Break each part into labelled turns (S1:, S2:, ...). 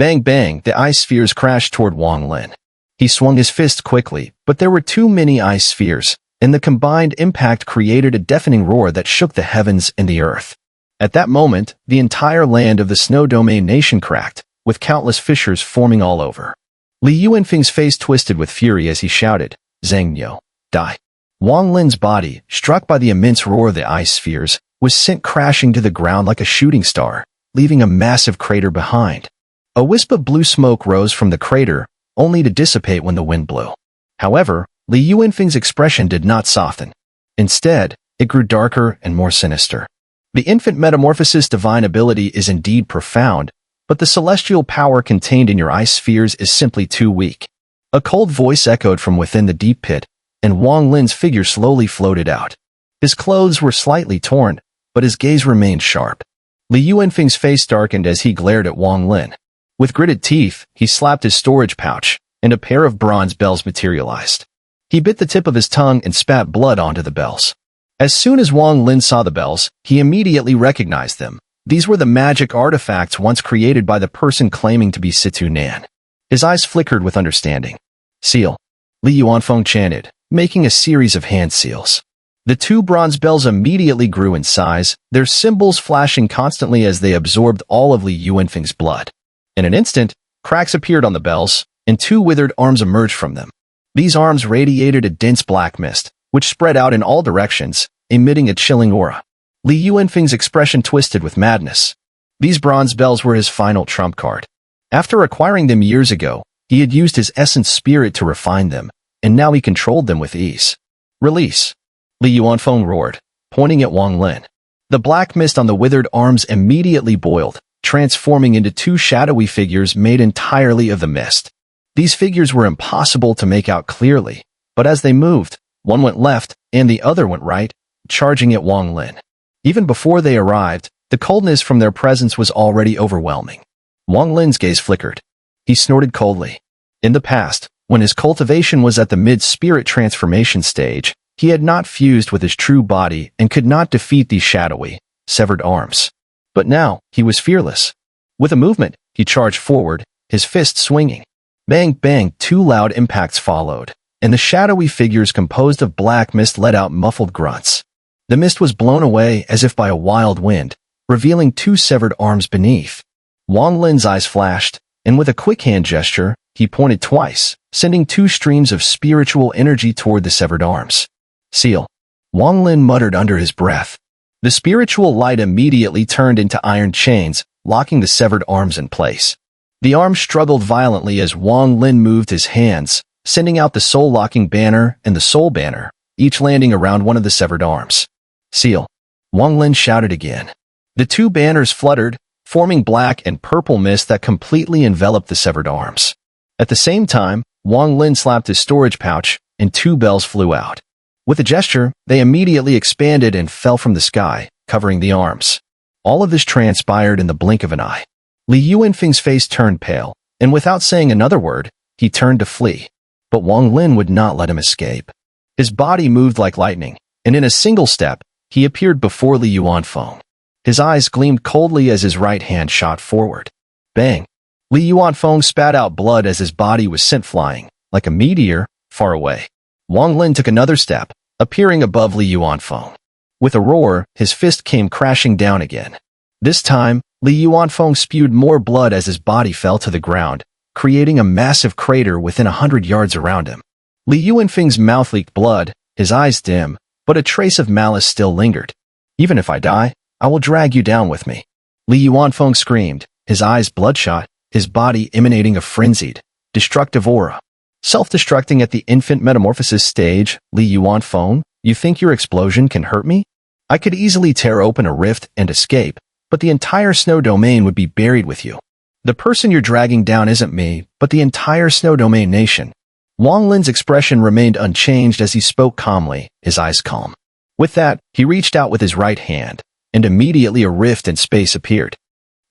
S1: Bang bang, the ice spheres crashed toward Wang Lin. He swung his fist quickly, but there were too many ice spheres, and the combined impact created a deafening roar that shook the heavens and the earth. At that moment, the entire land of the Snow Domain Nation cracked, with countless fissures forming all over. Li Yuanfeng's face twisted with fury as he shouted, "Zhang Niu, die." Wang Lin's body, struck by the immense roar of the ice spheres, was sent crashing to the ground like a shooting star, leaving a massive crater behind. A wisp of blue smoke rose from the crater, only to dissipate when the wind blew. However, Li Yuanfeng's expression did not soften. Instead, it grew darker and more sinister. The infant metamorphosis divine ability is indeed profound, but the celestial power contained in your ice spheres is simply too weak. A cold voice echoed from within the deep pit, and Wang Lin's figure slowly floated out. His clothes were slightly torn, but his gaze remained sharp. Li Yuanfeng's face darkened as he glared at Wang Lin. With gritted teeth, he slapped his storage pouch, and a pair of bronze bells materialized. He bit the tip of his tongue and spat blood onto the bells. As soon as Wang Lin saw the bells, he immediately recognized them. These were the magic artifacts once created by the person claiming to be Situ Nan. His eyes flickered with understanding. "Seal," Li Yuanfeng chanted, making a series of hand seals. The two bronze bells immediately grew in size, their symbols flashing constantly as they absorbed all of Li Yuanfeng's blood. In an instant, cracks appeared on the bells, and two withered arms emerged from them. These arms radiated a dense black mist, which spread out in all directions, emitting a chilling aura. Li Yuanfeng's expression twisted with madness. These bronze bells were his final trump card. After acquiring them years ago, he had used his essence spirit to refine them, and now he controlled them with ease. "Release," Li Yuanfeng roared, pointing at Wang Lin. The black mist on the withered arms immediately boiled, transforming into two shadowy figures made entirely of the mist. These figures were impossible to make out clearly, but as they moved, one went left and the other went right, charging at Wang Lin. Even before they arrived, the coldness from their presence was already overwhelming. Wang Lin's gaze flickered. He snorted coldly. In the past, when his cultivation was at the mid-spirit transformation stage, he had not fused with his true body and could not defeat these shadowy, severed arms. But now, he was fearless. With a movement, he charged forward, his fist swinging. Bang bang, two loud impacts followed, and the shadowy figures composed of black mist let out muffled grunts. The mist was blown away as if by a wild wind, revealing two severed arms beneath. Wang Lin's eyes flashed, and with a quick hand gesture, he pointed twice, sending two streams of spiritual energy toward the severed arms. "Seal," Wang Lin muttered under his breath. The spiritual light immediately turned into iron chains, locking the severed arms in place. The arms struggled violently as Wang Lin moved his hands, sending out the soul-locking banner and the soul banner, each landing around one of the severed arms. "Seal," Wang Lin shouted again. The two banners fluttered, forming black and purple mist that completely enveloped the severed arms. At the same time, Wang Lin slapped his storage pouch, and two bells flew out. With a gesture, they immediately expanded and fell from the sky, covering the arms. All of this transpired in the blink of an eye. Li Yuanfeng's face turned pale, and without saying another word, he turned to flee. But Wang Lin would not let him escape. His body moved like lightning, and in a single step, he appeared before Li Yuanfeng. His eyes gleamed coldly as his right hand shot forward. Bang! Li Yuanfeng spat out blood as his body was sent flying, like a meteor, far away. Wang Lin took another step, appearing above Li Yuanfeng. With a roar, his fist came crashing down again. This time, Li Yuanfeng spewed more blood as his body fell to the ground, creating a massive crater within 100 yards around him. Li Yuanfeng's mouth leaked blood, his eyes dim, but a trace of malice still lingered. "Even if I die, I will drag you down with me," Li Yuanfeng screamed, his eyes bloodshot, his body emanating a frenzied, destructive aura. Self-destructing at the infant metamorphosis stage, Li Yuanfeng, you think your explosion can hurt me? I could easily tear open a rift and escape, but the entire snow domain would be buried with you. The person you're dragging down isn't me, but the entire snow domain nation. Wang Lin's expression remained unchanged as he spoke calmly, his eyes calm. With that, he reached out with his right hand, and immediately a rift in space appeared.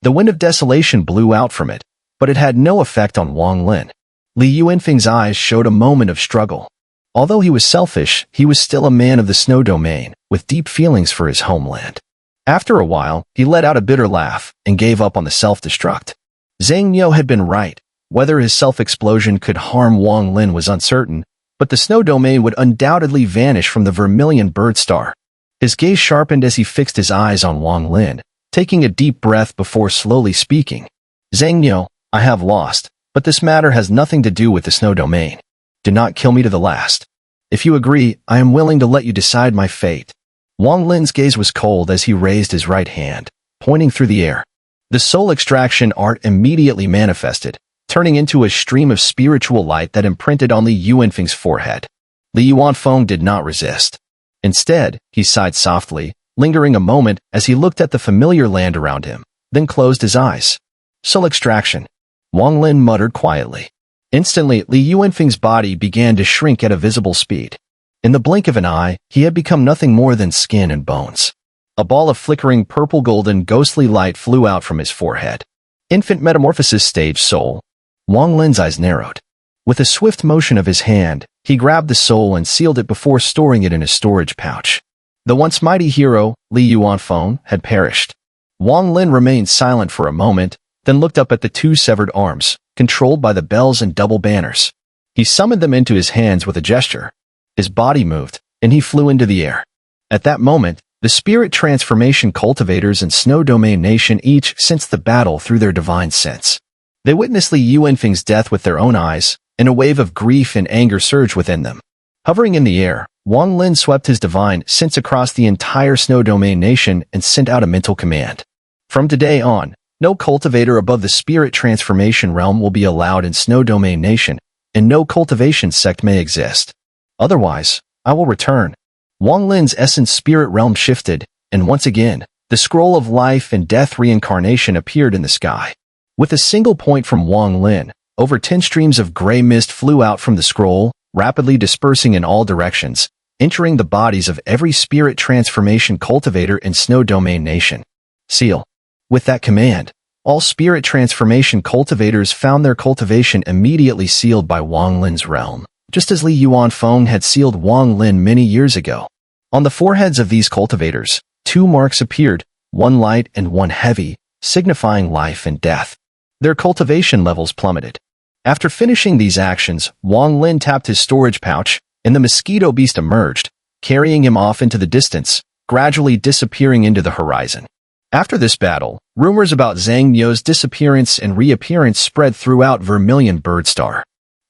S1: The wind of desolation blew out from it, but it had no effect on Wang Lin. Li Yuanfeng's eyes showed a moment of struggle. Although he was selfish, he was still a man of the snow domain, with deep feelings for his homeland. After a while, he let out a bitter laugh and gave up on the self-destruct. Zhang Niu had been right. Whether his self-explosion could harm Wang Lin was uncertain, but the snow domain would undoubtedly vanish from the vermilion bird star. His gaze sharpened as he fixed his eyes on Wang Lin, taking a deep breath before slowly speaking. Zhang Niu, I have lost, but this matter has nothing to do with the snow domain. Do not kill me to the last. If you agree, I am willing to let you decide my fate. Wang Lin's gaze was cold as he raised his right hand, pointing through the air. The soul extraction art immediately manifested, turning into a stream of spiritual light that imprinted on Li Yuanfeng's forehead. Li Yuanfeng did not resist. Instead, he sighed softly, lingering a moment as he looked at the familiar land around him, then closed his eyes. Soul extraction. Wang Lin muttered quietly. Instantly, Li Yuanfeng's body began to shrink at a visible speed. In the blink of an eye, he had become nothing more than skin and bones. A ball of flickering purple-golden ghostly light flew out from his forehead. Infant metamorphosis stage soul. Wang Lin's eyes narrowed. With a swift motion of his hand, he grabbed the soul and sealed it before storing it in a storage pouch. The once mighty hero, Li Yuanfeng, had perished. Wang Lin remained silent for a moment, then looked up at the two severed arms, controlled by the bells and double banners. He summoned them into his hands with a gesture. His body moved, and he flew into the air. At that moment, the spirit transformation cultivators and Snow Domain Nation each sensed the battle through their divine sense. They witnessed Li Yuanfeng's death with their own eyes, and a wave of grief and anger surged within them. Hovering in the air, Wang Lin swept his divine sense across the entire Snow Domain Nation and sent out a mental command. From today on, no cultivator above the spirit transformation realm will be allowed in Snow Domain Nation, and no cultivation sect may exist. Otherwise, I will return. Wang Lin's essence spirit realm shifted, and once again, the scroll of life and death reincarnation appeared in the sky. With a single point from Wang Lin, over 10 streams of gray mist flew out from the scroll, rapidly dispersing in all directions, entering the bodies of every spirit transformation cultivator in Snow Domain Nation. Seal. With that command, all spirit transformation cultivators found their cultivation immediately sealed by Wang Lin's realm, just as Li Yuanfeng had sealed Wang Lin many years ago. On the foreheads of these cultivators, 2 marks appeared, one light and one heavy, signifying life and death. Their cultivation levels plummeted. After finishing these actions, Wang Lin tapped his storage pouch, and the mosquito beast emerged, carrying him off into the distance, gradually disappearing into the horizon. After this battle, rumors about Zhang Niu's disappearance and reappearance spread throughout Vermilion Bird Star.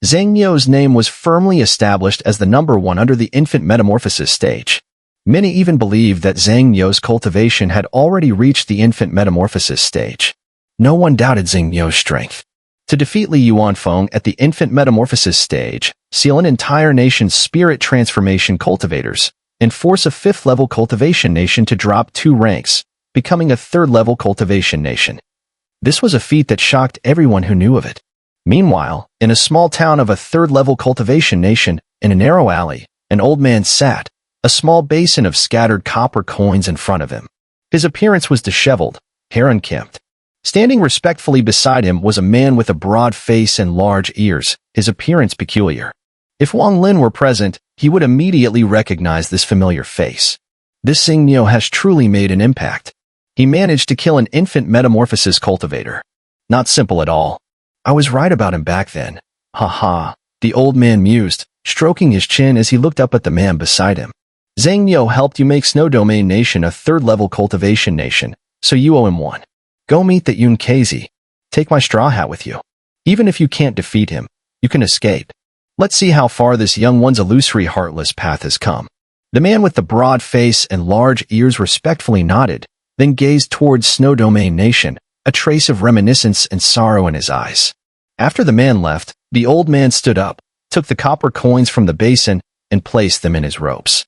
S1: Zhang Niu's name was firmly established as the #1 under the infant metamorphosis stage. Many even believed that Zhang Niu's cultivation had already reached the infant metamorphosis stage. No one doubted Zhang Niu's strength. To defeat Li Yuanfeng at the infant metamorphosis stage, seal an entire nation's spirit transformation cultivators, and force a 5th-level cultivation nation to drop 2 ranks, becoming a 3rd-level cultivation nation. This was a feat that shocked everyone who knew of it. Meanwhile, in a small town of a 3rd-level cultivation nation, in a narrow alley, an old man sat, a small basin of scattered copper coins in front of him. His appearance was disheveled, hair unkempt. Standing respectfully beside him was a man with a broad face and large ears, his appearance peculiar. If Wang Lin were present, he would immediately recognize this familiar face. This Zhang Niu has truly made an impact. He managed to kill an infant metamorphosis cultivator. Not simple at all. I was right about him back then. Ha ha, the old man mused, stroking his chin as he looked up at the man beside him. Zhang Niu helped you make Snow Domain Nation a 3rd-level cultivation nation, so you owe him one. Go meet that Yun Kazi. Take my straw hat with you. Even if you can't defeat him, you can escape. Let's see how far this young one's illusory heartless path has come. The man with the broad face and large ears respectfully nodded, then gazed towards Snow Domain Nation, a trace of reminiscence and sorrow in his eyes. After the man left, the old man stood up, took the copper coins from the basin, and placed them in his robes.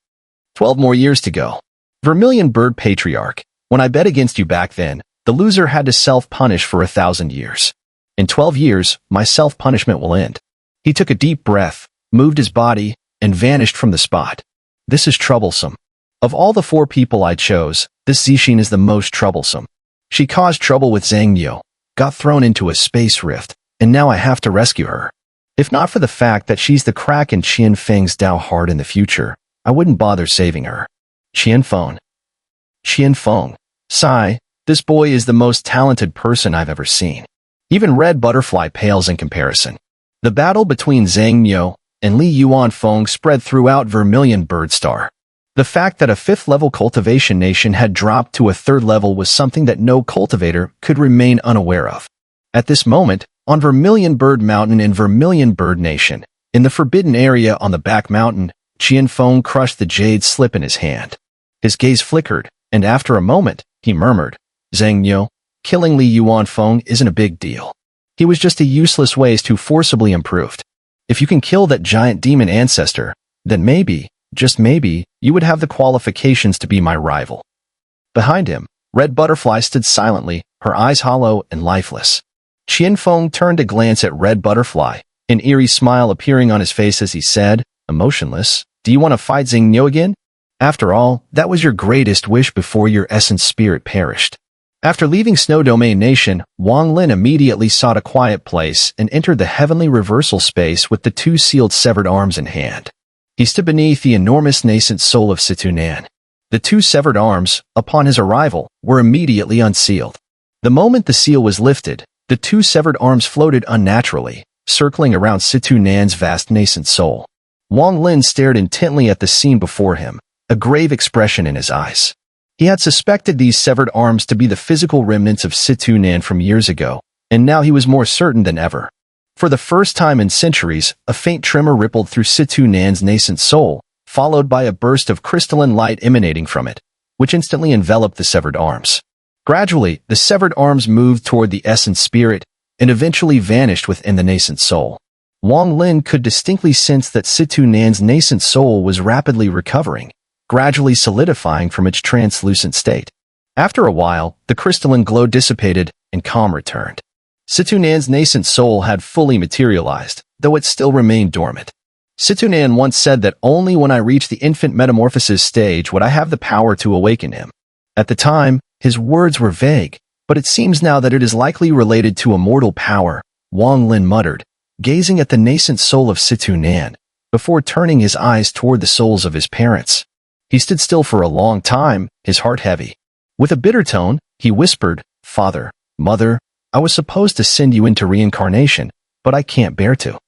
S1: 12 more years to go. Vermilion Bird Patriarch, when I bet against you back then, the loser had to self-punish for 1,000 years. In 12 years, my self-punishment will end. He took a deep breath, moved his body, and vanished from the spot. This is troublesome. Of all the 4 people I chose, this Zixin is the most troublesome. She caused trouble with Zhang Niu, got thrown into a space rift, and now I have to rescue her. If not for the fact that she's the crack in Qian Feng's Dao heart in the future, I wouldn't bother saving her. Qian Feng. Sigh. This boy is the most talented person I've ever seen. Even Red Butterfly pales in comparison. The battle between Zhang Miao and Li Yuanfeng spread throughout Vermilion Birdstar. The fact that a 5th-level cultivation nation had dropped to a 3rd level was something that no cultivator could remain unaware of. At this moment, on Vermilion Bird Mountain in Vermilion Bird Nation, in the forbidden area on the back mountain, Yuanfeng crushed the jade slip in his hand. His gaze flickered, and after a moment, he murmured, "Zhang Miao, killing Li Yuanfeng isn't a big deal. He was just a useless waste who forcibly improved. If you can kill that giant demon ancestor, then maybe, just maybe, you would have the qualifications to be my rival." Behind him, Red Butterfly stood silently, her eyes hollow and lifeless. Yuanfeng turned to glance at Red Butterfly, an eerie smile appearing on his face as he said, emotionless, "Do you want to fight Zhang Miao again? After all, that was your greatest wish before your essence spirit perished." After leaving Snow Domain Nation, Wang Lin immediately sought a quiet place and entered the heavenly reversal space with the 2 sealed severed arms in hand. He stood beneath the enormous nascent soul of Situ Nan. The 2 severed arms, upon his arrival, were immediately unsealed. The moment the seal was lifted, the 2 severed arms floated unnaturally, circling around Situ Nan's vast nascent soul. Wang Lin stared intently at the scene before him, a grave expression in his eyes. He had suspected these severed arms to be the physical remnants of Situ Nan from years ago, and now he was more certain than ever. For the first time in centuries, a faint tremor rippled through Situ Nan's nascent soul, followed by a burst of crystalline light emanating from it, which instantly enveloped the severed arms. Gradually, the severed arms moved toward the essence spirit, and eventually vanished within the nascent soul. Wang Lin could distinctly sense that Situ Nan's nascent soul was rapidly recovering, gradually solidifying from its translucent state. After a while, the crystalline glow dissipated, and calm returned. Situ Nan's nascent soul had fully materialized, though it still remained dormant. Situ Nan once said that only when I reach the infant metamorphosis stage would I have the power to awaken him. At the time, his words were vague, but it seems now that it is likely related to immortal power, Wang Lin muttered, gazing at the nascent soul of Situ Nan, before turning his eyes toward the souls of his parents. He stood still for a long time, his heart heavy. With a bitter tone, he whispered, "Father, Mother, I was supposed to send you into reincarnation, but I can't bear to."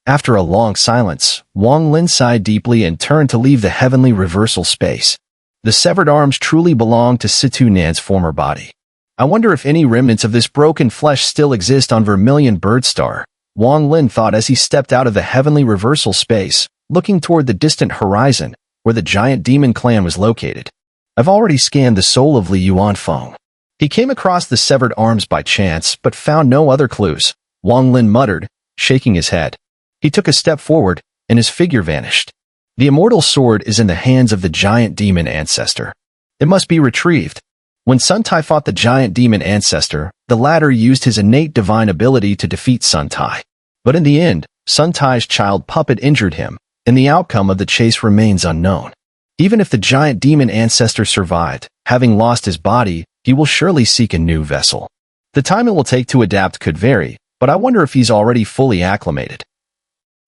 S1: After a long silence, Wang Lin sighed deeply and turned to leave the heavenly reversal space. The severed arms truly belonged to Situ Nan's former body. I wonder if any remnants of this broken flesh still exist on Vermilion Birdstar, Wang Lin thought as he stepped out of the heavenly reversal space, looking toward the distant horizon, where the giant demon clan was located. I've already scanned the soul of Li Yuanfeng. He came across the severed arms by chance, but found no other clues, Wang Lin muttered, shaking his head. He took a step forward, and his figure vanished. The immortal sword is in the hands of the giant demon ancestor. It must be retrieved. When Sun Tai fought the giant demon ancestor, the latter used his innate divine ability to defeat Sun Tai. But in the end, Sun Tai's child puppet injured him, and the outcome of the chase remains unknown. Even if the giant demon ancestor survived, having lost his body, he will surely seek a new vessel. The time it will take to adapt could vary, but I wonder if he's already fully acclimated.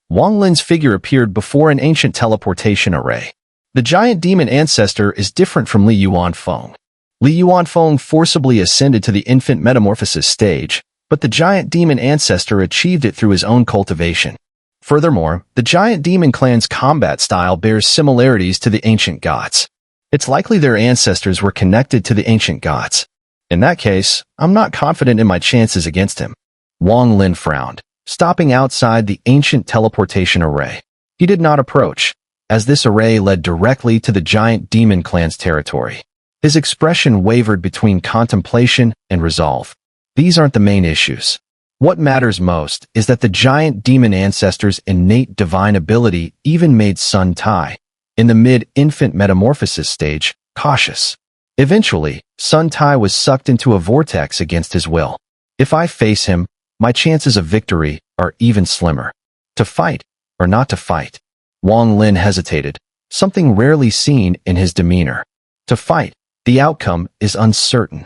S1: Wang Lin's figure appeared before an ancient teleportation array. The giant demon ancestor is different from Li Yuanfeng. Li Yuanfeng forcibly ascended to the infant metamorphosis stage, but the giant demon ancestor achieved it through his own cultivation. Furthermore, the giant demon clan's combat style bears similarities to the ancient gods. It's likely their ancestors were connected to the ancient gods. In that case, I'm not confident in my chances against him. Wang Lin frowned, stopping outside the ancient teleportation array. He did not approach, as this array led directly to the giant demon clan's territory. His expression wavered between contemplation and resolve. These aren't the main issues. What matters most is that the giant demon ancestor's innate divine ability even made Sun Tai, in the mid-infant metamorphosis stage, cautious. Eventually, Sun Tai was sucked into a vortex against his will. If I face him, my chances of victory are even slimmer. To fight, or not to fight? Wang Lin hesitated, something rarely seen in his demeanor. To fight, the outcome is uncertain.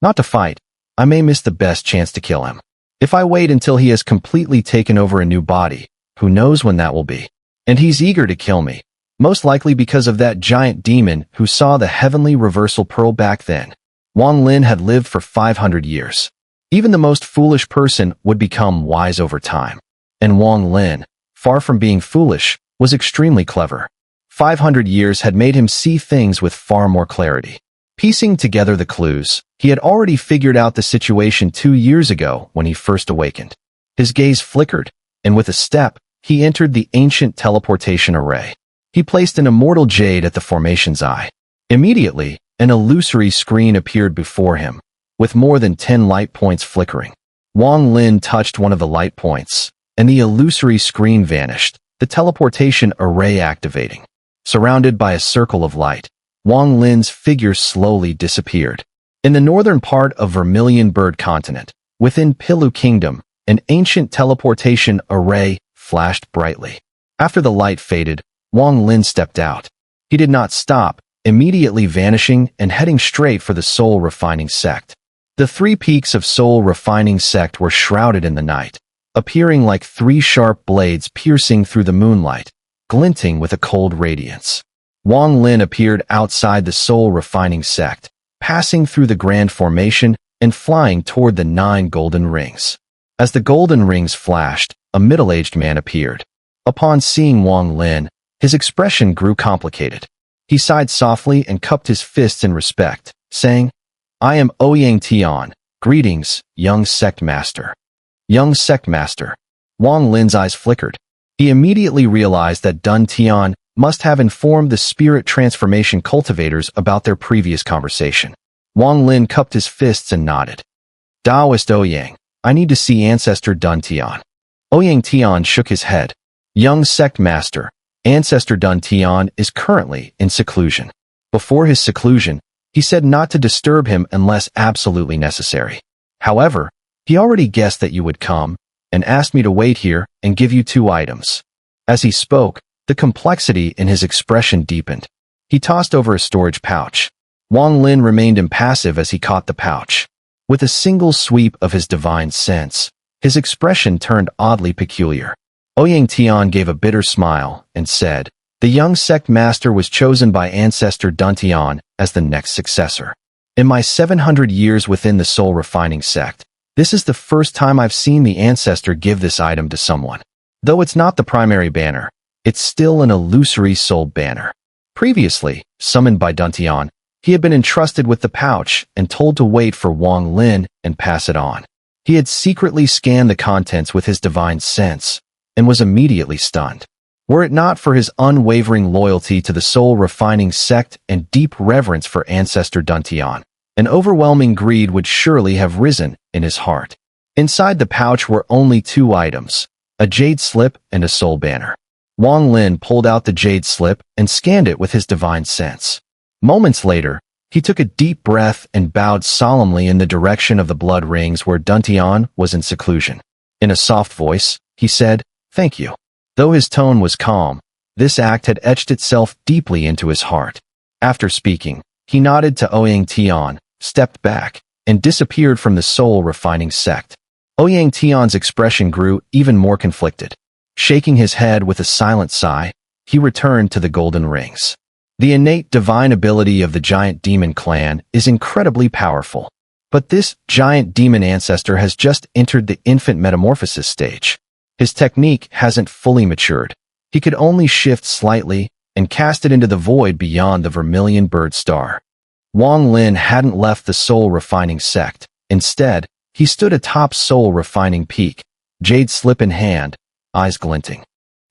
S1: Not to fight, I may miss the best chance to kill him. If I wait until he has completely taken over a new body, who knows when that will be? And he's eager to kill me, most likely because of that giant demon who saw the heavenly reversal pearl back then. Wang Lin had lived for 500 years. Even the most foolish person would become wise over time. And Wang Lin, far from being foolish, was extremely clever. 500 years had made him see things with far more clarity. Piecing together the clues, he had already figured out the situation 2 years ago when he first awakened. His gaze flickered, and with a step, he entered the ancient teleportation array. He placed an immortal jade at the formation's eye. Immediately, an illusory screen appeared before him, with more than 10 light points flickering. Wang Lin touched one of the light points, and the illusory screen vanished, the teleportation array activating. Surrounded by a circle of light, Wang Lin's figure slowly disappeared. In the northern part of Vermilion Bird Continent, within Pilu Kingdom, an ancient teleportation array flashed brightly. After the light faded, Wang Lin stepped out. He did not stop, immediately vanishing and heading straight for the Soul Refining Sect. The 3 peaks of Soul Refining Sect were shrouded in the night, appearing like 3 sharp blades piercing through the moonlight, glinting with a cold radiance. Wang Lin appeared outside the Soul Refining Sect, passing through the Grand Formation and flying toward the 9 golden rings. As the golden rings flashed, a middle-aged man appeared. Upon seeing Wang Lin, his expression grew complicated. He sighed softly and cupped his fists in respect, saying, "I am Ouyang Tian. Greetings, young sect master." Young sect master. Wang Lin's eyes flickered. He immediately realized that Dun Tian must have informed the spirit transformation cultivators about their previous conversation. Wang Lin cupped his fists and nodded. "Taoist Ouyang, I need to see Ancestor Dun Tian." Ouyang Tian shook his head. "Young sect master, Ancestor Dun Tian is currently in seclusion." Before his seclusion, he said not to disturb him unless absolutely necessary. However, he already guessed that you would come, and asked me to wait here and give you 2 items. As he spoke, the complexity in his expression deepened. He tossed over a storage pouch. Wang Lin remained impassive as he caught the pouch. With a single sweep of his divine sense, his expression turned oddly peculiar. Ouyang Tian gave a bitter smile and said, "The young sect master was chosen by Ancestor Dun Tian as the next successor. In my 700 years within the Soul Refining Sect, this is the first time I've seen the Ancestor give this item to someone. Though it's not the primary banner, it's still an illusory soul banner." Previously, summoned by Dun Tian, he had been entrusted with the pouch and told to wait for Wang Lin and pass it on. He had secretly scanned the contents with his divine sense and was immediately stunned. Were it not for his unwavering loyalty to the Soul Refining Sect and deep reverence for Ancestor Dun Tian, an overwhelming greed would surely have risen in his heart. Inside the pouch were only 2 items, a jade slip and a soul banner. Wang Lin pulled out the jade slip and scanned it with his divine sense. Moments later, he took a deep breath and bowed solemnly in the direction of the blood rings where Dun Tian was in seclusion. In a soft voice, he said, "Thank you." Though his tone was calm, this act had etched itself deeply into his heart. After speaking, he nodded to Ouyang Tian, stepped back, and disappeared from the Soul Refining Sect. Ouyang Tian's expression grew even more conflicted. Shaking his head with a silent sigh, he returned to the golden rings. The innate divine ability of the giant demon clan is incredibly powerful. But this giant demon ancestor has just entered the infant metamorphosis stage. His technique hasn't fully matured. He could only shift slightly and cast it into the void beyond the Vermilion Bird Star. Wang Lin hadn't left the Soul Refining Sect. Instead, he stood atop Soul Refining Peak, jade slip in hand, eyes glinting.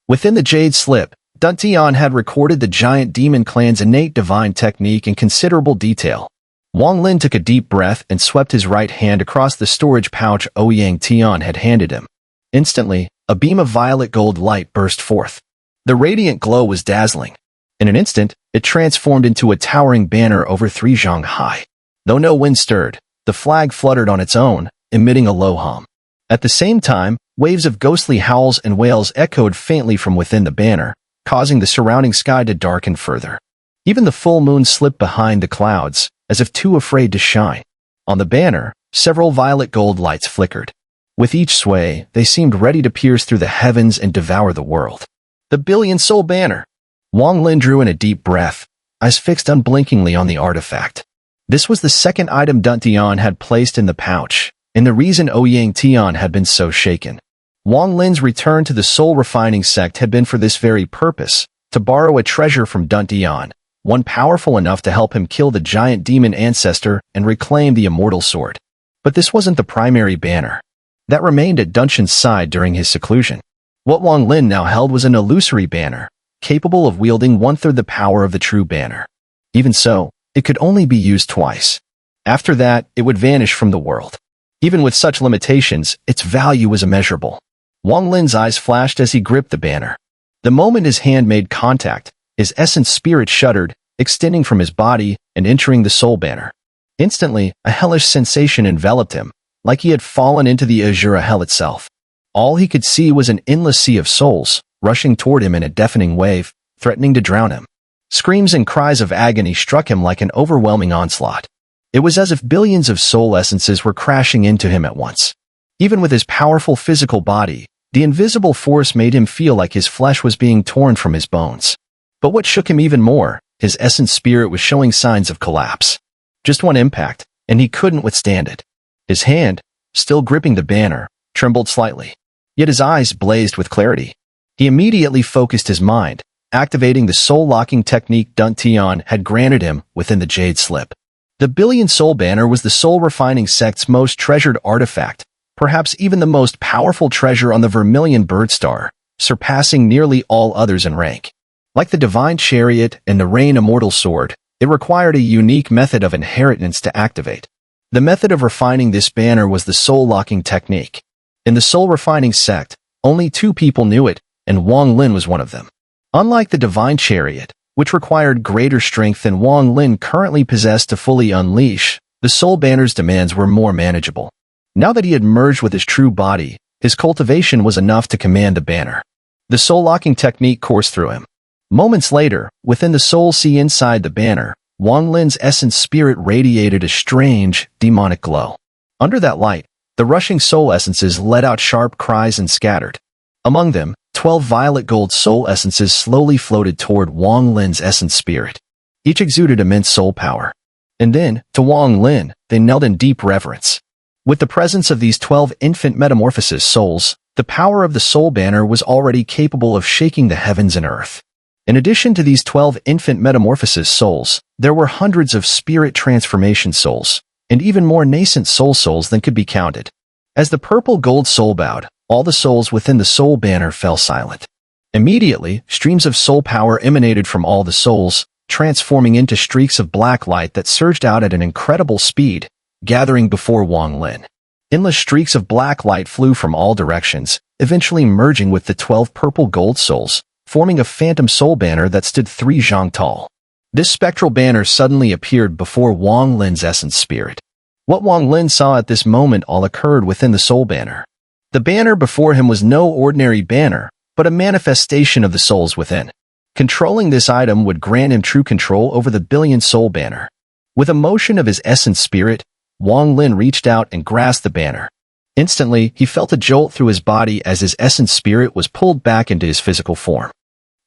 S1: Within the jade slip, Dun Tian had recorded the giant demon clan's innate divine technique in considerable detail. Wang Lin took a deep breath and swept his right hand across the storage pouch Ouyang Tian had handed him. Instantly, a beam of violet gold light burst forth. The radiant glow was dazzling. In an instant, it transformed into a towering banner over 3 zhang high. Though no wind stirred, the flag fluttered on its own, emitting a low hum. At the same time, waves of ghostly howls and wails echoed faintly from within the banner, causing the surrounding sky to darken further. Even the full moon slipped behind the clouds, as if too afraid to shine. On the banner, several violet gold lights flickered. With each sway, they seemed ready to pierce through the heavens and devour the world. The Billion Soul Banner! Wang Lin drew in a deep breath, eyes fixed unblinkingly on the artifact. This was the second item Dun Tian had placed in the pouch, and the reason Ouyang Tian had been so shaken. Wang Lin's return to the soul refining sect had been for this very purpose, to borrow a treasure from Dun Tian, one powerful enough to help him kill the giant demon ancestor and reclaim the immortal sword. But this wasn't the primary banner. That remained at Duntian's side during his seclusion. What Wang Lin now held was an illusory banner, capable of wielding one-third the power of the true banner. Even so, it could only be used twice. After that, it would vanish from the world. Even with such limitations, its value was immeasurable. Wang Lin's eyes flashed as he gripped the banner. The moment his hand made contact, his essence spirit shuddered, extending from his body and entering the soul banner. Instantly, a hellish sensation enveloped him, like he had fallen into the azure hell itself. All he could see was an endless sea of souls, rushing toward him in a deafening wave, threatening to drown him. Screams and cries of agony struck him like an overwhelming onslaught. It was as if billions of soul essences were crashing into him at once. Even with his powerful physical body, the invisible force made him feel like his flesh was being torn from his bones. But what shook him even more, his essence spirit was showing signs of collapse. Just one impact, and he couldn't withstand it. His hand, still gripping the banner, trembled slightly. Yet his eyes blazed with clarity. He immediately focused his mind, activating the soul-locking technique Dun Tian had granted him within the Jade Slip. The Billion Soul Banner was the soul-refining sect's most treasured artifact, perhaps even the most powerful treasure on the Vermilion Bird Star, surpassing nearly all others in rank. Like the Divine Chariot and the Rain Immortal Sword, it required a unique method of inheritance to activate. The method of refining this banner was the soul-locking technique. In the soul-refining sect, only 2 people knew it, and Wang Lin was one of them. Unlike the Divine Chariot, which required greater strength than Wang Lin currently possessed to fully unleash, the soul banner's demands were more manageable. Now that he had merged with his true body, his cultivation was enough to command the banner. The soul-locking technique coursed through him. Moments later, within the soul sea inside the banner, Wang Lin's essence spirit radiated a strange, demonic glow. Under that light, the rushing soul essences let out sharp cries and scattered. Among them, 12 violet gold soul essences slowly floated toward Wang Lin's essence spirit. Each exuded immense soul power. And then, to Wang Lin, they knelt in deep reverence. With the presence of these 12 infant metamorphosis souls, the power of the soul banner was already capable of shaking the heavens and earth. In addition to these 12 infant metamorphosis souls, there were hundreds of spirit transformation souls, and even more nascent souls than could be counted. As the purple gold soul bowed, all the souls within the soul banner fell silent. Immediately, streams of soul power emanated from all the souls, transforming into streaks of black light that surged out at an incredible speed, gathering before Wang Lin. Endless streaks of black light flew from all directions, eventually merging with the 12 purple gold souls, forming a phantom soul banner that stood 3 zhang tall. This spectral banner suddenly appeared before Wang Lin's essence spirit. What Wang Lin saw at this moment all occurred within the soul banner. The banner before him was no ordinary banner, but a manifestation of the souls within. Controlling this item would grant him true control over the billion soul banner. With a motion of his essence spirit, Wang Lin reached out and grasped the banner. Instantly, he felt a jolt through his body as his essence spirit was pulled back into his physical form.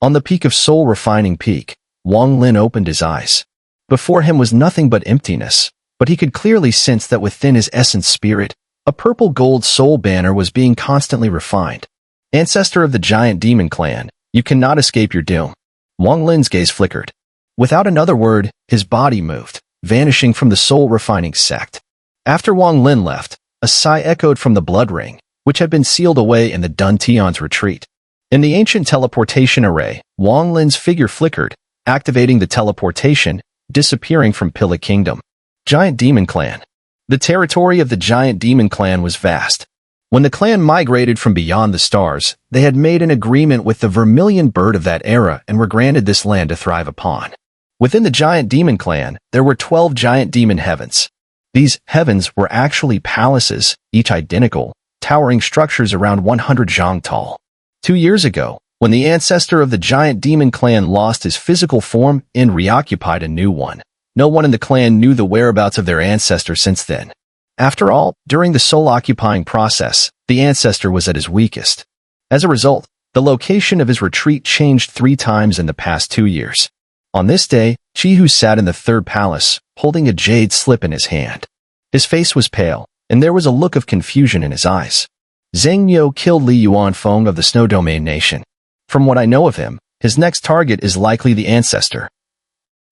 S1: On the peak of Soul Refining Peak, Wang Lin opened his eyes. Before him was nothing but emptiness, but he could clearly sense that within his essence spirit, a purple gold soul banner was being constantly refined. Ancestor of the giant demon clan, you cannot escape your doom. Wang Lin's gaze flickered. Without another word, his body moved, vanishing from the soul refining sect. After Wang Lin left, a sigh echoed from the blood ring, which had been sealed away in the Dun Tian's retreat. In the ancient teleportation array, Wang Lin's figure flickered, activating the teleportation, disappearing from Pillar Kingdom. Giant Demon Clan. The territory of the Giant Demon Clan was vast. When the clan migrated from beyond the stars, they had made an agreement with the Vermilion Bird of that era and were granted this land to thrive upon. Within the Giant Demon Clan, there were 12 giant demon heavens. These heavens were actually palaces, each identical, towering structures around 100 zhang tall. 2 years ago, when the ancestor of the Giant Demon Clan lost his physical form and reoccupied a new one, no one in the clan knew the whereabouts of their ancestor since then. After all, during the soul-occupying process, the ancestor was at his weakest. As a result, the location of his retreat changed 3 times in the past 2 years. On this day, Chihu sat in the third palace, holding a jade slip in his hand. His face was pale, and there was a look of confusion in his eyes. Xun'er killed Li Yuanfeng of the Snow Domain Nation. From what I know of him, his next target is likely the ancestor.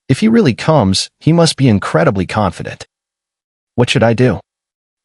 S1: If he really comes, he must be incredibly confident. What should I do?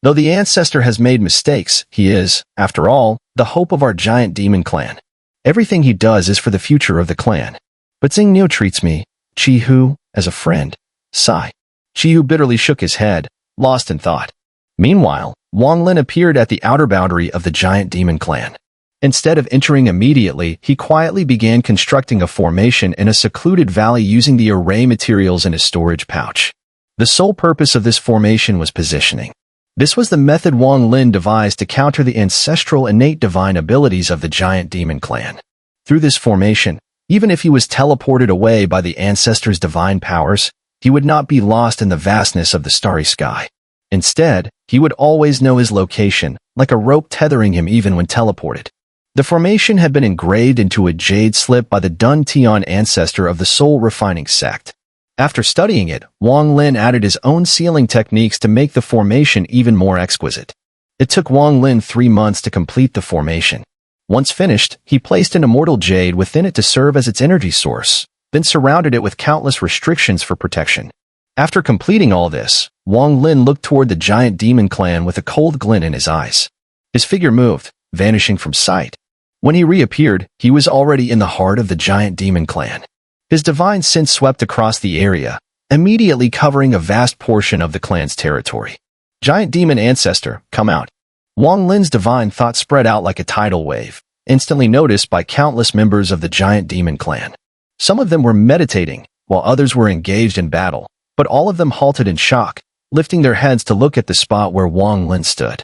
S1: Though the ancestor has made mistakes, he is, after all, the hope of our giant demon clan. Everything he does is for the future of the clan. But Xun'er treats me, Chi-Hu, as a friend. Sigh. Chi-Hu bitterly shook his head, lost in thought. Meanwhile, Wang Lin appeared at the outer boundary of the giant demon clan. Instead of entering immediately, he quietly began constructing a formation in a secluded valley using the array materials in his storage pouch. The sole purpose of this formation was positioning. This was the method Wang Lin devised to counter the ancestral innate divine abilities of the giant demon clan. Through this formation, even if he was teleported away by the ancestor's divine powers, he would not be lost in the vastness of the starry sky. Instead, he would always know his location, like a rope tethering him even when teleported. The formation had been engraved into a jade slip by the Dun Tian ancestor of the soul refining sect. After studying it, Wang Lin added his own sealing techniques to make the formation even more exquisite. It took Wang Lin 3 months to complete the formation. Once finished, he placed an immortal jade within it to serve as its energy source, then surrounded it with countless restrictions for protection. After completing all this, Wang Lin looked toward the giant demon clan with a cold glint in his eyes. His figure moved, vanishing from sight. When he reappeared, he was already in the heart of the giant demon clan. His divine sense swept across the area, immediately covering a vast portion of the clan's territory. Giant demon ancestor, come out. Wang Lin's divine thought spread out like a tidal wave, instantly noticed by countless members of the giant demon clan. Some of them were meditating, while others were engaged in battle, but all of them halted in shock, lifting their heads to look at the spot where Wang Lin stood.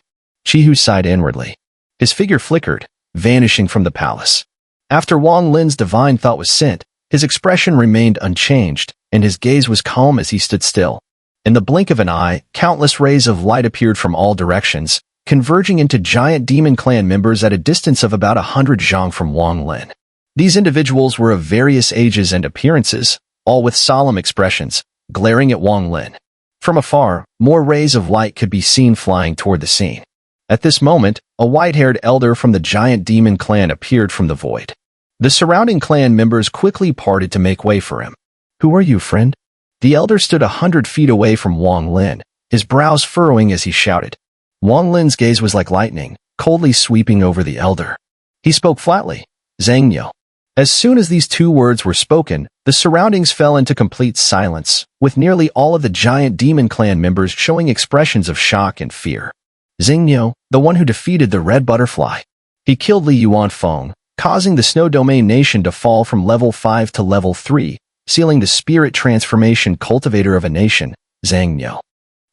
S1: Chi-Hu sighed inwardly. His figure flickered, vanishing from the palace. After Wang Lin's divine thought was sent, his expression remained unchanged, and his gaze was calm as he stood still. In the blink of an eye, countless rays of light appeared from all directions, converging into giant demon clan members at a distance of about 100 zhang from Wang Lin. These individuals were of various ages and appearances, all with solemn expressions, glaring at Wang Lin. From afar, more rays of light could be seen flying toward the scene. At this moment, a white-haired elder from the giant demon clan appeared from the void. The surrounding clan members quickly parted to make way for him. Who are you, friend? The elder stood 100 feet away from Wang Lin, his brows furrowing as he shouted. Wang Lin's gaze was like lightning, coldly sweeping over the elder. He spoke flatly, Xun'er. As soon as these 2 words were spoken, the surroundings fell into complete silence, with nearly all of the giant demon clan members showing expressions of shock and fear. Xun'er, the one who defeated the red butterfly. He killed Li Yuanfeng, causing the Snow Domain Nation to fall from level 5 to level 3, sealing the spirit transformation cultivator of a nation, Xun'er.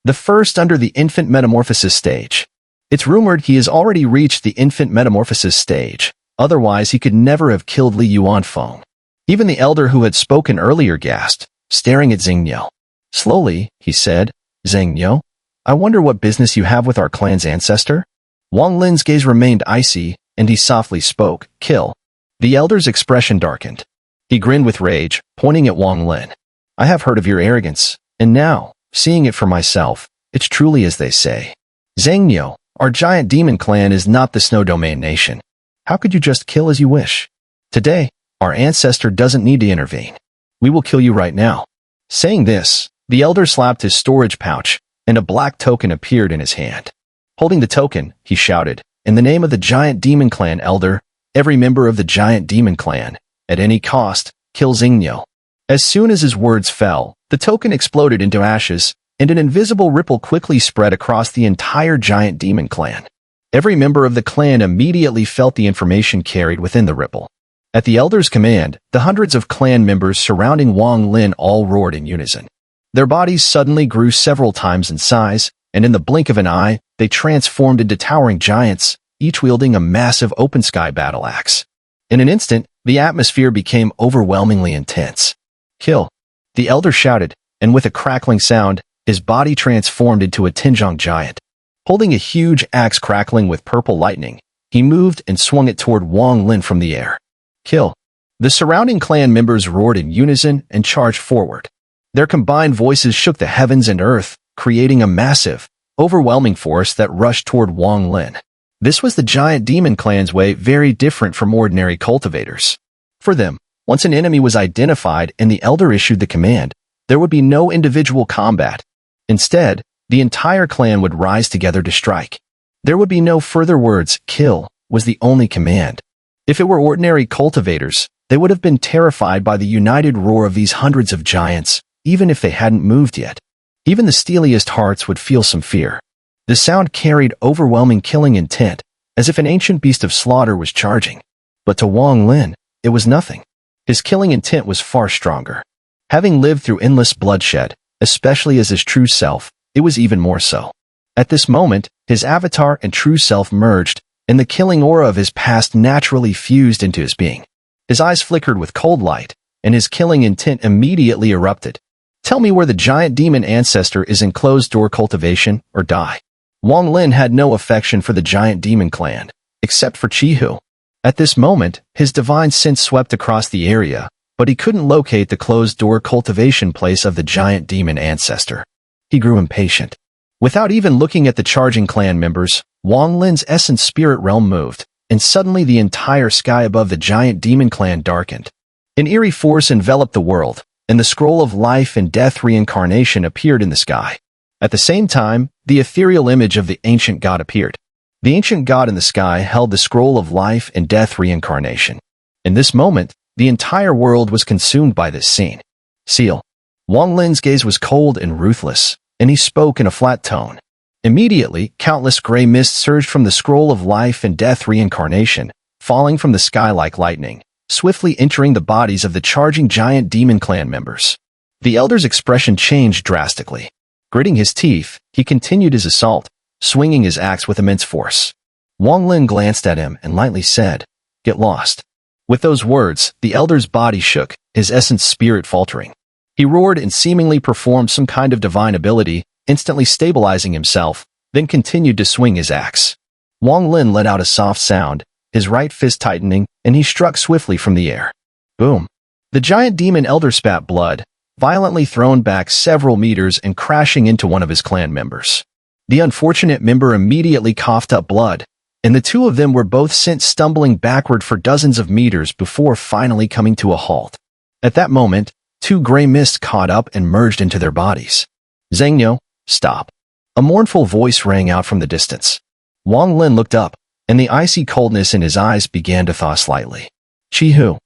S1: The first under the infant metamorphosis stage. It's rumored he has already reached the infant metamorphosis stage, otherwise he could never have killed Li Yuanfeng. Even the elder who had spoken earlier gasped, staring at Xun'er. Slowly, he said, Xun'er, I wonder what business you have with our clan's ancestor? Wang Lin's gaze remained icy, and he softly spoke, kill. The elder's expression darkened. He grinned with rage, pointing at Wang Lin. I have heard of your arrogance, and now, seeing it for myself, it's truly as they say. Xun'er, our giant demon clan is not the Snow Domain Nation. How could you just kill as you wish? Today, our ancestor doesn't need to intervene. We will kill you right now. Saying this, the elder slapped his storage pouch, and a black token appeared in his hand. Holding the token, he shouted, in the name of the giant demon clan elder, every member of the giant demon clan, at any cost, kill Xun'er. As soon as his words fell, the token exploded into ashes, and an invisible ripple quickly spread across the entire giant demon clan. Every member of the clan immediately felt the information carried within the ripple. At the elder's command, the hundreds of clan members surrounding Wang Lin all roared in unison. Their bodies suddenly grew several times in size, and in the blink of an eye, they transformed into towering giants, each wielding a massive open-sky battle axe. In an instant, the atmosphere became overwhelmingly intense. Kill! The elder shouted, and with a crackling sound, his body transformed into a Tinjiang giant. Holding a huge axe crackling with purple lightning, he moved and swung it toward Wang Lin from the air. Kill! The surrounding clan members roared in unison and charged forward. Their combined voices shook the heavens and earth, creating a massive, overwhelming force that rushed toward Wang Lin. This was the giant demon clan's way, very different from ordinary cultivators. For them, once an enemy was identified and the elder issued the command, there would be no individual combat. Instead, the entire clan would rise together to strike. There would be no further words. Kill was the only command. If it were ordinary cultivators, they would have been terrified by the united roar of these hundreds of giants, even if they hadn't moved yet. Even the steeliest hearts would feel some fear. The sound carried overwhelming killing intent, as if an ancient beast of slaughter was charging. But to Wang Lin, it was nothing. His killing intent was far stronger. Having lived through endless bloodshed, especially as his true self, it was even more so. At this moment, his avatar and true self merged, and the killing aura of his past naturally fused into his being. His eyes flickered with cold light, and his killing intent immediately erupted. Tell me where the giant demon ancestor is in closed-door cultivation, or die. Wang Lin had no affection for the giant demon clan, except for Chihu. At this moment, his divine sense swept across the area, but he couldn't locate the closed-door cultivation place of the giant demon ancestor. He grew impatient. Without even looking at the charging clan members, Wang Lin's essence spirit realm moved, and suddenly the entire sky above the giant demon clan darkened. An eerie force enveloped the world, and the scroll of life and death reincarnation appeared in the sky. At the same time, the ethereal image of the ancient god appeared. The ancient god in the sky held the scroll of life and death reincarnation. In this moment, the entire world was consumed by this scene. Seal. Wang Lin's gaze was cold and ruthless, and he spoke in a flat tone. Immediately, countless gray mist surged from the scroll of life and death reincarnation, falling from the sky like lightning, swiftly entering the bodies of the charging giant demon clan members. The elder's expression changed drastically. Gritting his teeth, he continued his assault, swinging his axe with immense force. Wang Lin glanced at him and lightly said, "Get lost." With those words, the elder's body shook, his essence spirit faltering. He roared and seemingly performed some kind of divine ability, instantly stabilizing himself, then continued to swing his axe. Wang Lin let out a soft sound, his right fist tightening, and he struck swiftly from the air. Boom! The giant demon elder spat blood, violently thrown back several meters and crashing into one of his clan members. The unfortunate member immediately coughed up blood, and the two of them were both sent stumbling backward for dozens of meters before finally coming to a halt. At that moment, two gray mists caught up and merged into their bodies. "Zhengniu, stop." A mournful voice rang out from the distance. Wang Lin looked up, and the icy coldness in his eyes began to thaw slightly. Chihu.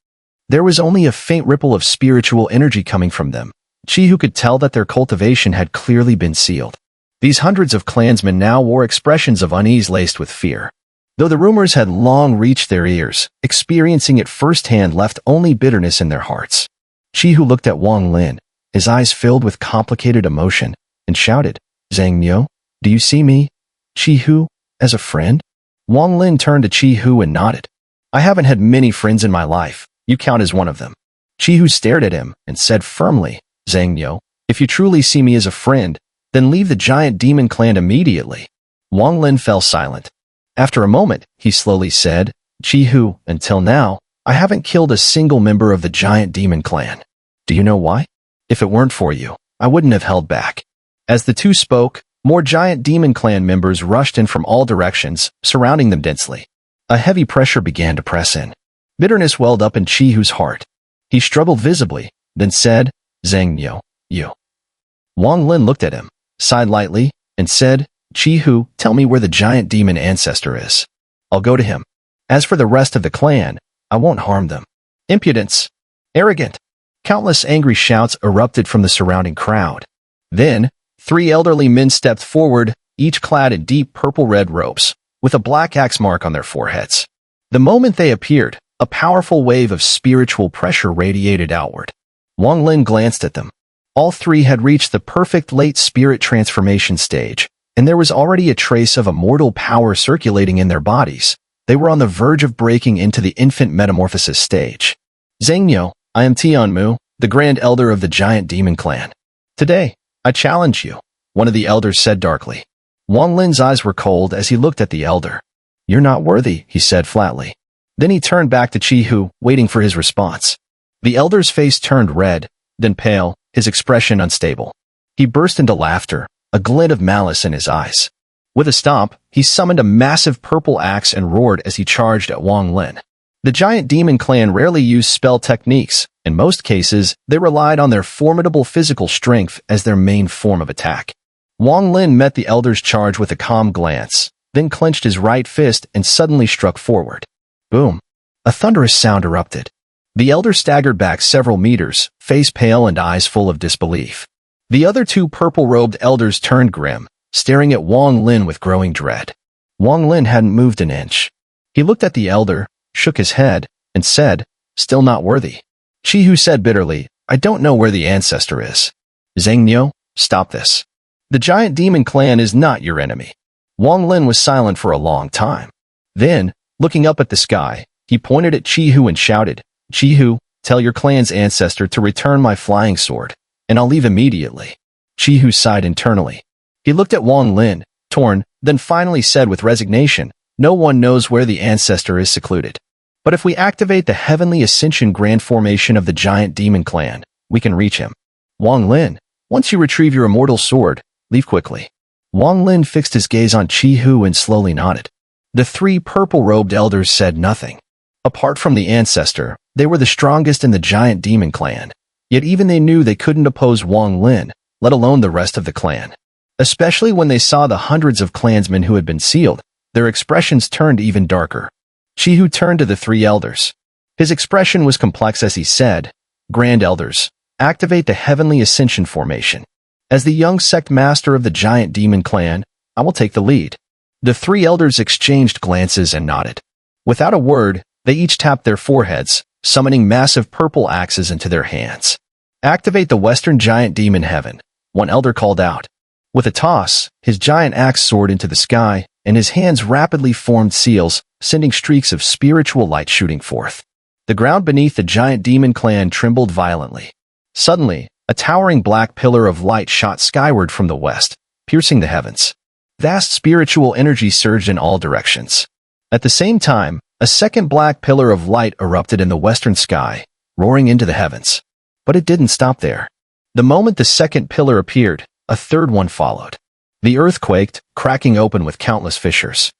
S1: There was only a faint ripple of spiritual energy coming from them. Chihu could tell that their cultivation had clearly been sealed. These hundreds of clansmen now wore expressions of unease laced with fear. Though the rumors had long reached their ears, experiencing it firsthand left only bitterness in their hearts. Chihu looked at Wang Lin, his eyes filled with complicated emotion, and shouted, "Zhengniu, do you see me, Chihu, as a friend?" Wang Lin turned to Chihu and nodded. "I haven't had many friends in my life. You count as one of them." Chihu stared at him and said firmly, "Zhengniu, if you truly see me as a friend, then leave the giant demon clan immediately." Wang Lin fell silent. After a moment, he slowly said, "Chihu, until now, I haven't killed a single member of the giant demon clan. Do you know why? If it weren't for you, I wouldn't have held back." As the two spoke, more giant demon clan members rushed in from all directions, surrounding them densely. A heavy pressure began to press in. Bitterness welled up in Chihu's heart. He struggled visibly, then said, "Zhengniu, you." Wang Lin looked at him, sighed lightly, and said, "Chihu, tell me where the giant demon ancestor is. I'll go to him. As for the rest of the clan, I won't harm them." Impudence! Arrogant! Countless angry shouts erupted from the surrounding crowd. Then, three elderly men stepped forward, each clad in deep purple-red robes, with a black axe mark on their foreheads. The moment they appeared, a powerful wave of spiritual pressure radiated outward. Wang Lin glanced at them. All three had reached the perfect late spirit transformation stage, and there was already a trace of immortal power circulating in their bodies. They were on the verge of breaking into the infant metamorphosis stage. "Zhengniu, I am Tianmu, the Grand Elder of the giant demon clan. Today, I challenge you," one of the elders said darkly. Wang Lin's eyes were cold as he looked at the elder. "You're not worthy," he said flatly. Then he turned back to Chihu, waiting for his response. The elder's face turned red, then pale, his expression unstable. He burst into laughter, a glint of malice in his eyes. With a stomp, he summoned a massive purple axe and roared as he charged at Wang Lin. The giant demon clan rarely used spell techniques. In most cases, they relied on their formidable physical strength as their main form of attack. Wang Lin met the elder's charge with a calm glance, then clenched his right fist and suddenly struck forward. Boom! A thunderous sound erupted. The elder staggered back several meters, face pale and eyes full of disbelief. The other two purple-robed elders turned grim, staring at Wang Lin with growing dread. Wang Lin hadn't moved an inch. He looked at the elder, shook his head, and said, "Still not worthy." Qihu said bitterly, "I don't know where the ancestor is." "Zhang, stop this. The giant demon clan is not your enemy." Wang Lin was silent for a long time. Then, looking up at the sky, he pointed at Qihu and shouted, "Qihu, tell your clan's ancestor to return my flying sword, and I'll leave immediately." Qihu sighed internally. He looked at Wang Lin, torn, then finally said with resignation, "No one knows where the ancestor is secluded. But if we activate the Heavenly Ascension Grand Formation of the Giant Demon Clan, we can reach him. Wang Lin, once you retrieve your immortal sword, leave quickly." Wang Lin fixed his gaze on Qihu and slowly nodded. The three purple-robed elders said nothing. Apart from the ancestor, they were the strongest in the Giant Demon Clan. Yet even they knew they couldn't oppose Wang Lin, let alone the rest of the clan. Especially when they saw the hundreds of clansmen who had been sealed, their expressions turned even darker. Qihu turned to the three elders. His expression was complex as he said, "Grand Elders, activate the Heavenly Ascension Formation. As the young sect master of the Giant Demon Clan, I will take the lead." The three elders exchanged glances and nodded. Without a word, they each tapped their foreheads, summoning massive purple axes into their hands. "Activate the Western Giant Demon Heaven," one elder called out. With a toss, his giant axe soared into the sky, and his hands rapidly formed seals, sending streaks of spiritual light shooting forth. The ground beneath the Giant Demon Clan trembled violently. Suddenly, a towering black pillar of light shot skyward from the west, piercing the heavens. Vast spiritual energy surged in all directions. At the same time, a second black pillar of light erupted in the western sky, roaring into the heavens. But it didn't stop there. The moment the second pillar appeared, a third one followed. The earth quaked, cracking open with countless fissures.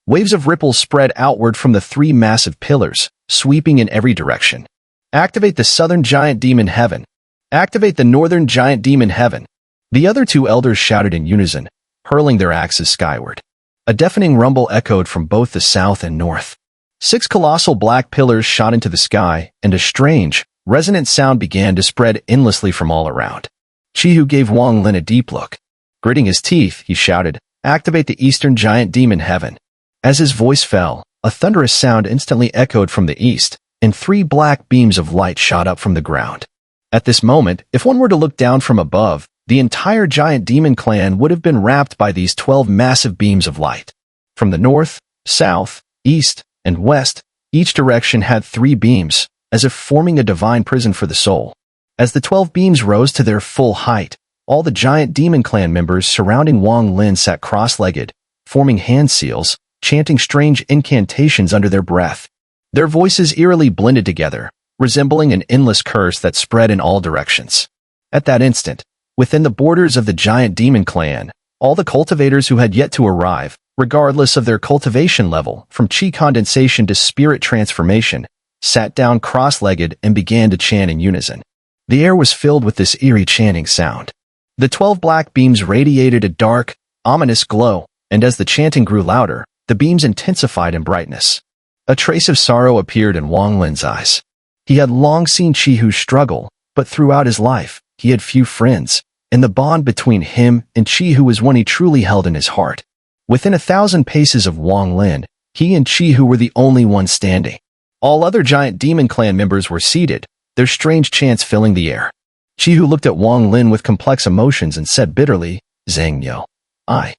S1: Waves of ripples spread outward from the three massive pillars, sweeping in every direction. "Activate the Southern Giant Demon Heaven. Activate the Northern Giant Demon Heaven." The other two elders shouted in unison, hurling their axes skyward. A deafening rumble echoed from both the south and north. 6 colossal black pillars shot into the sky, and a strange, resonant sound began to spread endlessly from all around. Qihu gave Wang Lin a deep look. Gritting his teeth, he shouted, "Activate the Eastern Giant Demon Heaven." As his voice fell, a thunderous sound instantly echoed from the east, and 3 black beams of light shot up from the ground. At this moment, if one were to look down from above, the entire Giant Demon Clan would have been wrapped by these 12 massive beams of light. From the north, south, east, and west, each direction had 3 beams, as if forming a divine prison for the soul. As the 12 beams rose to their full height, all the Giant Demon Clan members surrounding Wang Lin sat cross-legged, forming hand seals, chanting strange incantations under their breath. Their voices eerily blended together, resembling an endless curse that spread in all directions. At that instant, within the borders of the Giant Demon Clan, all the cultivators who had yet to arrive, regardless of their cultivation level, from chi condensation to spirit transformation, sat down cross-legged and began to chant in unison. The air was filled with this eerie chanting sound. The 12 black beams radiated a dark, ominous glow, and as the chanting grew louder, the beams intensified in brightness. A trace of sorrow appeared in Wang Lin's eyes. He had long seen Qihu struggle, but throughout his life, he had few friends, and the bond between him and Qihu was one he truly held in his heart. Within 1,000 paces of Wang Lin, he and Qihu were the only ones standing. All other Giant Demon Clan members were seated, their strange chants filling the air. Qihu looked at Wang Lin with complex emotions and said bitterly, "Zhang, I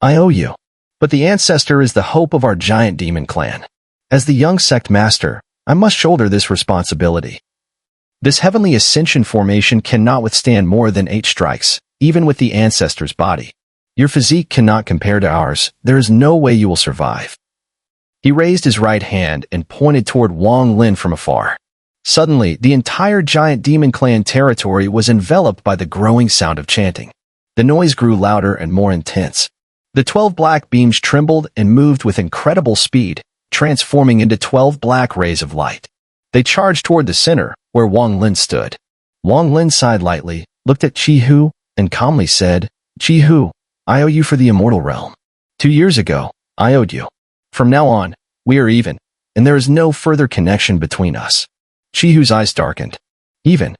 S1: owe you. But the ancestor is the hope of our Giant Demon Clan. As the young sect master, I must shoulder this responsibility. This Heavenly Ascension Formation cannot withstand more than 8 strikes, even with the ancestor's body. Your physique cannot compare to ours. There is no way you will survive." He raised his right hand and pointed toward Wang Lin from afar. Suddenly, the entire Giant Demon Clan territory was enveloped by the growing sound of chanting. The noise grew louder and more intense. The 12 black beams trembled and moved with incredible speed, transforming into 12 black rays of light. They charged toward the center, where Wang Lin stood. Wang Lin sighed lightly, looked at Qihu, and calmly said, "Qihu, I owe you for the immortal realm. 2 years ago, I owed you. From now on, we are even, and there is no further connection between us." Qihu's eyes darkened. "Even?"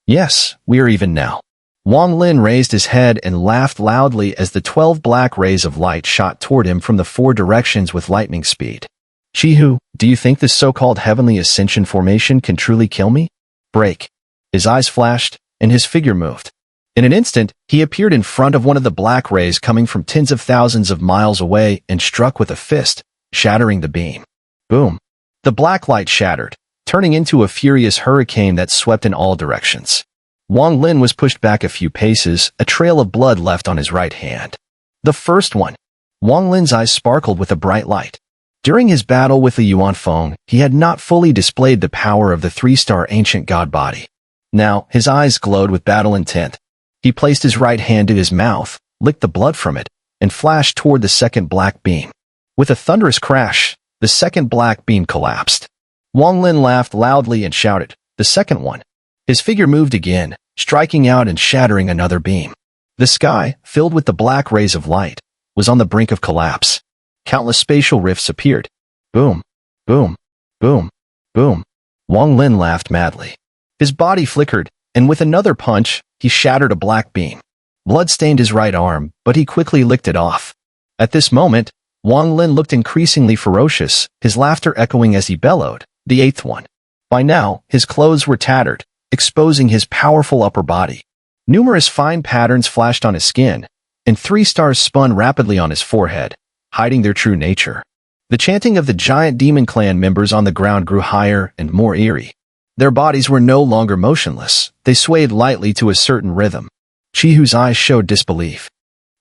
S1: "Yes, we are even now." Wang Lin raised his head and laughed loudly as the 12 black rays of light shot toward him from the 4 directions with lightning speed. "Qihu, do you think this so-called heavenly ascension formation can truly kill me?" "Break." His eyes flashed, and his figure moved. In an instant, he appeared in front of one of the black rays coming from tens of thousands of miles away and struck with a fist, shattering the beam. Boom. The black light shattered, turning into a furious hurricane that swept in all directions. Wang Lin was pushed back a few paces, a trail of blood left on his right hand. The first one. Wang Lin's eyes sparkled with a bright light. During his battle with Li Yuanfeng, he had not fully displayed the power of the 3-star ancient god body. Now, his eyes glowed with battle intent. He placed his right hand to his mouth, licked the blood from it, and flashed toward the second black beam. With a thunderous crash, the second black beam collapsed. Wang Lin laughed loudly and shouted, "The second one." His figure moved again, striking out and shattering another beam. The sky, filled with the black rays of light, was on the brink of collapse. Countless spatial rifts appeared. Boom, boom, boom, boom. Wang Lin laughed madly. His body flickered, and with another punch, he shattered a black beam. Blood stained his right arm, but he quickly licked it off. At this moment, Wang Lin looked increasingly ferocious, his laughter echoing as he bellowed, "The eighth one." By now, his clothes were tattered, exposing his powerful upper body. Numerous fine patterns flashed on his skin, and 3 stars spun rapidly on his forehead, hiding their true nature. The chanting of the giant demon clan members on the ground grew higher and more eerie. Their bodies were no longer motionless. They swayed lightly to a certain rhythm. Qihu's eyes showed disbelief.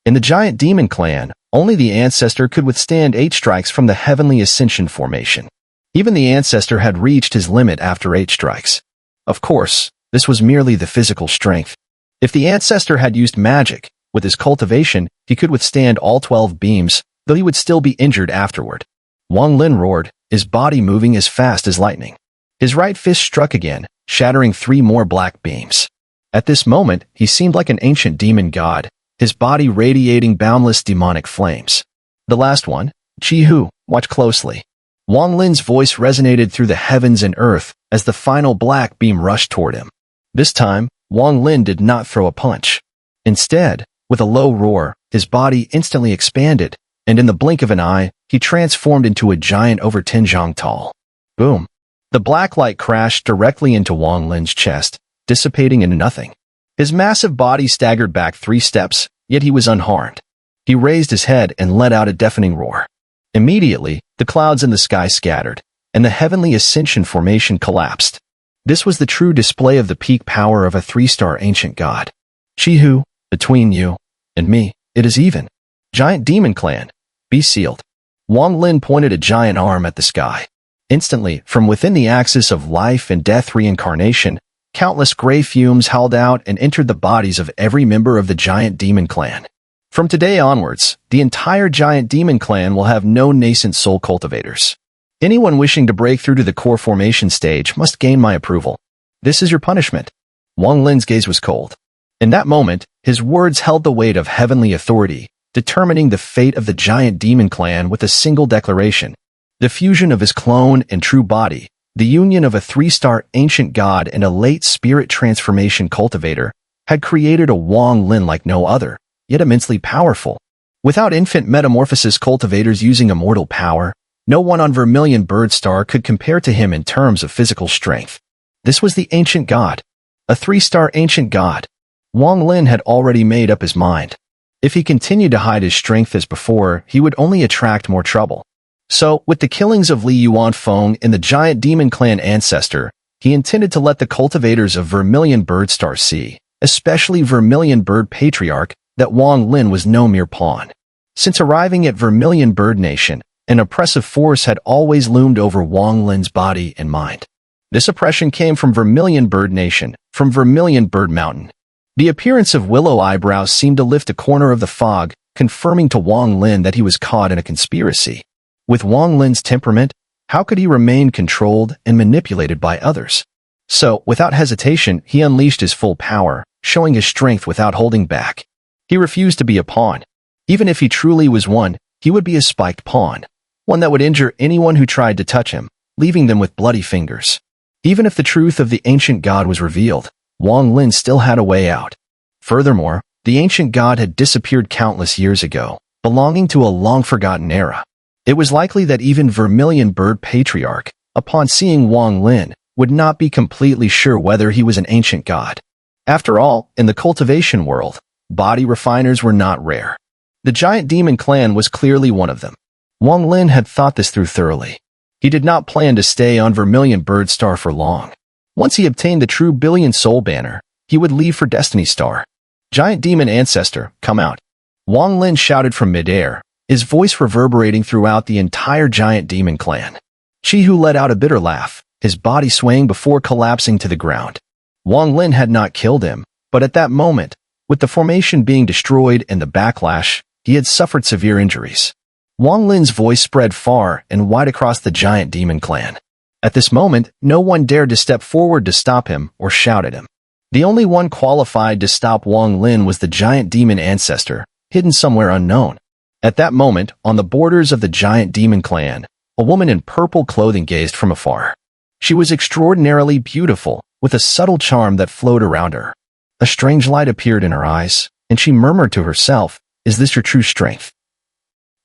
S1: In the giant demon clan, only the ancestor could withstand 8 strikes from the heavenly ascension formation. Even the ancestor had reached his limit after 8 strikes. Of course, this was merely the physical strength. If the ancestor had used magic, with his cultivation, he could withstand all 12 beams, though he would still be injured afterward. Wang Lin roared, his body moving as fast as lightning. His right fist struck again, shattering 3 more black beams. At this moment, he seemed like an ancient demon god, his body radiating boundless demonic flames. The last one, "Qihu, watch closely." Wang Lin's voice resonated through the heavens and earth as the final black beam rushed toward him. This time, Wang Lin did not throw a punch. Instead, with a low roar, his body instantly expanded, and in the blink of an eye, he transformed into a giant over 10 zhang tall. Boom. The black light crashed directly into Wang Lin's chest, dissipating into nothing. His massive body staggered back 3 steps, yet he was unharmed. He raised his head and let out a deafening roar. Immediately, the clouds in the sky scattered, and the heavenly ascension formation collapsed. This was the true display of the peak power of a 3-star ancient god. "Qihu, between you and me, it is even. Giant demon clan, be sealed." Wang Lin pointed a giant arm at the sky. Instantly, from within the axis of life and death reincarnation, countless gray fumes howled out and entered the bodies of every member of the giant demon clan. From today onwards, the entire giant demon clan will have no nascent soul cultivators. Anyone wishing to break through to the core formation stage must gain my approval. This is your punishment. Wang Lin's gaze was cold. In that moment, his words held the weight of heavenly authority, determining the fate of the giant demon clan with a single declaration. The fusion of his clone and true body, the union of a 3-star ancient god and a late spirit transformation cultivator, had created a Wang Lin like no other, yet immensely powerful. Without infant metamorphosis cultivators using immortal power, no one on Vermilion Bird Star could compare to him in terms of physical strength. This was the ancient god. A 3-star ancient god. Wang Lin had already made up his mind. If he continued to hide his strength as before, he would only attract more trouble. So, with the killings of Li Yuanfeng and the giant demon clan ancestor, he intended to let the cultivators of Vermilion Bird Star see, especially Vermilion Bird Patriarch, that Wang Lin was no mere pawn. Since arriving at Vermilion Bird Nation, an oppressive force had always loomed over Wang Lin's body and mind. This oppression came from Vermilion Bird Nation, from Vermilion Bird Mountain. The appearance of willow eyebrows seemed to lift a corner of the fog, confirming to Wang Lin that he was caught in a conspiracy. With Wang Lin's temperament, how could he remain controlled and manipulated by others? So, without hesitation, he unleashed his full power, showing his strength without holding back. He refused to be a pawn. Even if he truly was one, he would be a spiked pawn, one that would injure anyone who tried to touch him, leaving them with bloody fingers. Even if the truth of the ancient god was revealed, Wang Lin still had a way out. Furthermore, the ancient god had disappeared countless years ago, belonging to a long-forgotten era. It was likely that even Vermilion Bird Patriarch, upon seeing Wang Lin, would not be completely sure whether he was an ancient god. After all, in the cultivation world, body refiners were not rare. The giant demon clan was clearly one of them. Wang Lin had thought this through thoroughly. He did not plan to stay on Vermilion Bird Star for long. Once he obtained the true Billion Soul banner, he would leave for Destiny Star. Giant demon ancestor, come out. Wang Lin shouted from midair, his voice reverberating throughout the entire giant demon clan. Chi-Hu let out a bitter laugh, his body swaying before collapsing to the ground. Wang Lin had not killed him, but at that moment, with the formation being destroyed and the backlash, he had suffered severe injuries. Wang Lin's voice spread far and wide across the giant demon clan. At this moment, no one dared to step forward to stop him or shout at him. The only one qualified to stop Wang Lin was the giant demon ancestor, hidden somewhere unknown. At that moment, on the borders of the giant demon clan, a woman in purple clothing gazed from afar. She was extraordinarily beautiful, with a subtle charm that flowed around her. A strange light appeared in her eyes, and she murmured to herself, "Is this your true strength?"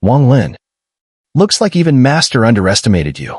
S1: Wang Lin. Looks like even Master underestimated you.